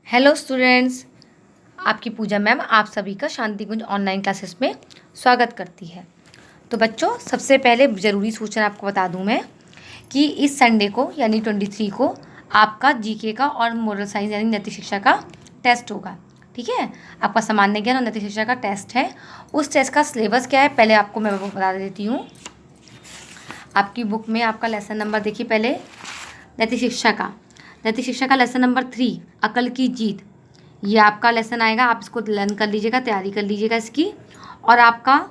Hello students, आपकी पूजा ma'am आप सभी का शांति कुंज ऑनलाइन क्लासेस में स्वागत करती है। तो बच्चों, सबसे पहले ज़रूरी सूचना आपको बता दूं मैं कि इस संडे को यानी 23 को आपका जीके का और मोरल साइंस यानी नैतिक शिक्षा का टेस्ट होगा। ठीक है, आपका सामान्य ज्ञान और नैतिक शिक्षा का टेस्ट है। उस टेस्ट का सिलेबस क्या है पहले आपको मैं बता देती हूँ। आपकी बुक में आपका लेसन नंबर देखिए, पहले नैतिक शिक्षा का लेसन नंबर 3 अकल की जीत, ये आपका लेसन आएगा। आप इसको लर्न कर लीजिएगा, तैयारी कर लीजिएगा इसकी। और आपका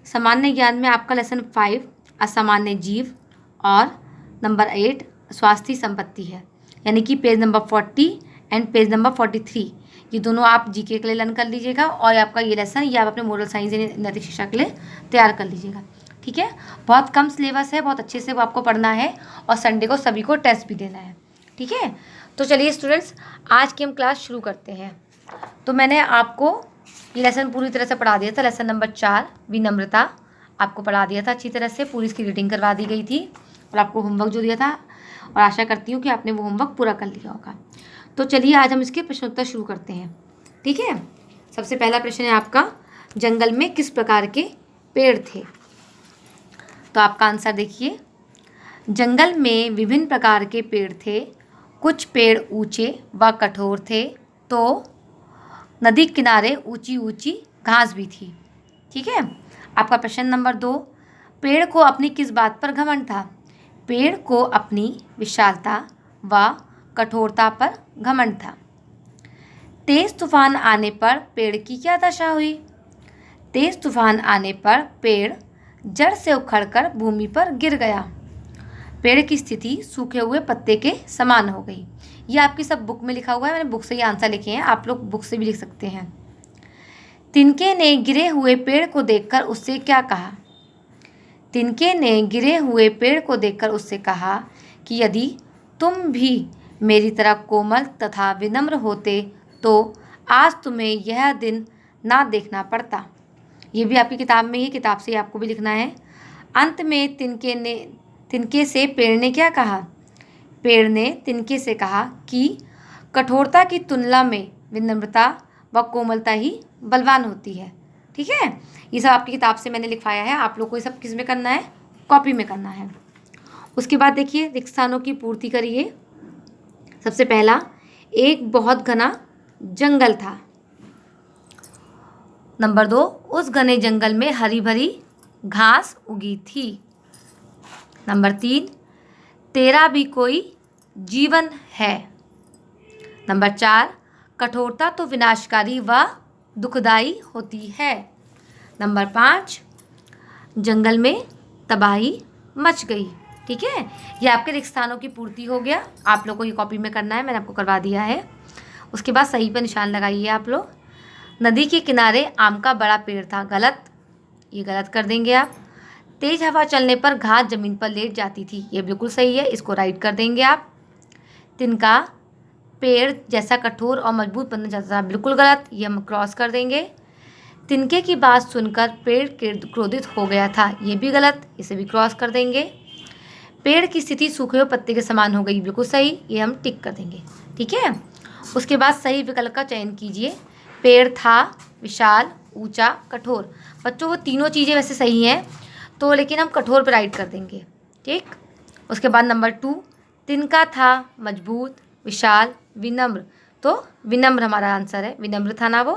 सामान्य ज्ञान में आपका लेसन 5 असामान्य जीव और नंबर 8 स्वास्थ्य संपत्ति है, यानी कि page number 40 and page number 43 ये दोनों आप जीके के लिए लर्न कर लीजिएगा। और आपका ये लेसन ये आप अपने मोरल साइंस यानी नैतिक शिक्षा के लिए तैयार कर लीजिएगा। ठीक है, बहुत कम सिलेबस है, बहुत अच्छे से वो आपको पढ़ना है और संडे को सभी को टेस्ट भी देना है। ठीक है, तो चलिए स्टूडेंट्स, आज की हम क्लास शुरू करते हैं। तो मैंने आपको ये लेसन पूरी तरह से पढ़ा दिया था। लेसन नंबर 4 विनम्रता आपको पढ़ा दिया था अच्छी तरह से, पूरी इसकी रीडिंग करवा दी गई थी और आपको होमवर्क जो दिया था, और आशा करती हूँ कि आपने वो होमवर्क पूरा कर लिया होगा। तो चलिए आज हम इसके प्रश्नोत्तर शुरू करते हैं। ठीक है, सबसे पहला प्रश्न है आपका, जंगल में किस प्रकार के पेड़ थे? तो आपका आंसर देखिए, जंगल में विभिन्न प्रकार के पेड़ थे। कुछ पेड़ ऊंचे व कठोर थे, तो नदी किनारे ऊंची ऊंची घास भी थी। ठीक है, आपका प्रश्न नंबर 2, पेड़ को अपनी किस बात पर घमंड था? पेड़ को अपनी विशालता व कठोरता पर घमंड था। तेज तूफान आने पर पेड़ की क्या दशा हुई? तेज तूफान आने पर पेड़ जड़ से उखड़कर भूमि पर गिर गया। पेड़ की स्थिति सूखे हुए पत्ते के समान हो गई। ये आपकी सब बुक में लिखा हुआ है, मैंने बुक से ये आंसर लिखे हैं, आप लोग बुक से भी लिख सकते हैं। तिनके ने गिरे हुए पेड़ को देखकर उससे क्या कहा? तिनके ने गिरे हुए पेड़ को देखकर उससे कहा कि यदि तुम भी मेरी तरह कोमल तथा विनम्र होते तो आज तुम्हें यह दिन ना देखना पड़ता। ये भी आपकी किताब में ही, किताब से आपको भी लिखना है। अंत में तिनके से पेड़ ने क्या कहा? पेड़ ने तिनके से कहा कि कठोरता की तुलना में विनम्रता व कोमलता ही बलवान होती है। ठीक है, ये सब आपकी किताब से मैंने लिखवाया है, आप लोग को ये सब किस में करना है? कॉपी में करना है। उसके बाद देखिए, रिक्त स्थानों की पूर्ति करिए। सबसे पहला, एक बहुत घना जंगल था। नंबर 2, उस घने जंगल में हरी भरी घास उगी थी। नंबर 3, तेरा भी कोई जीवन है। नंबर 4, कठोरता तो विनाशकारी व दुखदाई होती है। नंबर 5, जंगल में तबाही मच गई। ठीक है, ये आपके रिक्त स्थानों की पूर्ति हो गया। आप लोग को ये कॉपी में करना है, मैंने आपको करवा दिया है। उसके बाद सही पर निशान लगाइए आप लोग। नदी के किनारे आम का बड़ा पेड़ था, गलत, ये गलत कर देंगे आप। तेज हवा चलने पर घास जमीन पर लेट जाती थी, ये बिल्कुल सही है, इसको राइट कर देंगे आप। तिनका पेड़ जैसा कठोर और मजबूत बनना चाहता था, बिल्कुल गलत, ये हम क्रॉस कर देंगे। तिनके की बात सुनकर पेड़ क्रोधित हो गया था, ये भी गलत, इसे भी क्रॉस कर देंगे। पेड़ की स्थिति सूखे हुए पत्ते के समान हो गई, बिल्कुल सही, ये हम टिक कर देंगे। ठीक है, उसके बाद सही विकल्प का चयन कीजिए। पेड़ था विशाल, ऊंचा, कठोर। बच्चों, वो तीनों चीज़ें वैसे सही हैं, तो लेकिन हम कठोर पर राइट कर देंगे। ठीक, उसके बाद नंबर 2, तिनका था मजबूत, विशाल, विनम्र, तो विनम्र हमारा आंसर है, विनम्र था ना वो।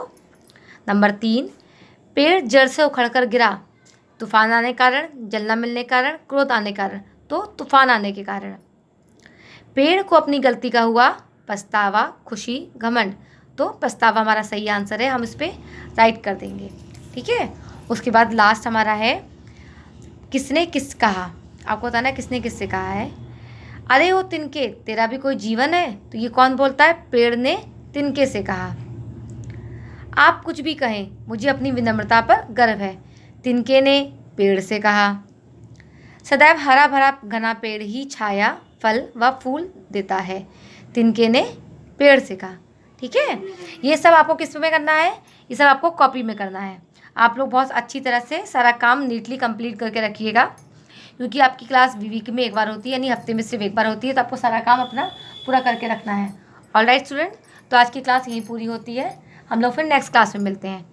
नंबर 3, पेड़ जड़ से उखड़कर गिरा, तूफान आने के कारण, जल न मिलने के कारण, क्रोध आने के कारण, तो तूफान आने के कारण। पेड़ को अपनी गलती का हुआ पछतावा, खुशी, घमंड, तो पछतावा हमारा सही आंसर है, हम इस पर राइट कर देंगे। ठीक है, उसके बाद लास्ट हमारा है, किसने किस कहा? आपको बताना है किसने किससे कहा है। अरे ओ तिनके, तेरा भी कोई जीवन है, तो ये कौन बोलता है? पेड़ ने तिनके से कहा। आप कुछ भी कहें, मुझे अपनी विनम्रता पर गर्व है, तिनके ने पेड़ से कहा। सदैव हरा भरा घना पेड़ ही छाया, फल व फूल देता है, तिनके ने पेड़ से कहा। ठीक है, ये सब आपको किस में करना है? ये सब आपको कॉपी में करना है। आप लोग बहुत अच्छी तरह से सारा काम नीटली कंप्लीट करके रखिएगा, क्योंकि आपकी क्लास वीक में एक बार होती है, यानी हफ्ते में सिर्फ एक बार होती है, तो आपको सारा काम अपना पूरा करके रखना है। ऑलराइट स्टूडेंट, तो आज की क्लास यहीं पूरी होती है। हम लोग फिर नेक्स्ट क्लास में मिलते हैं।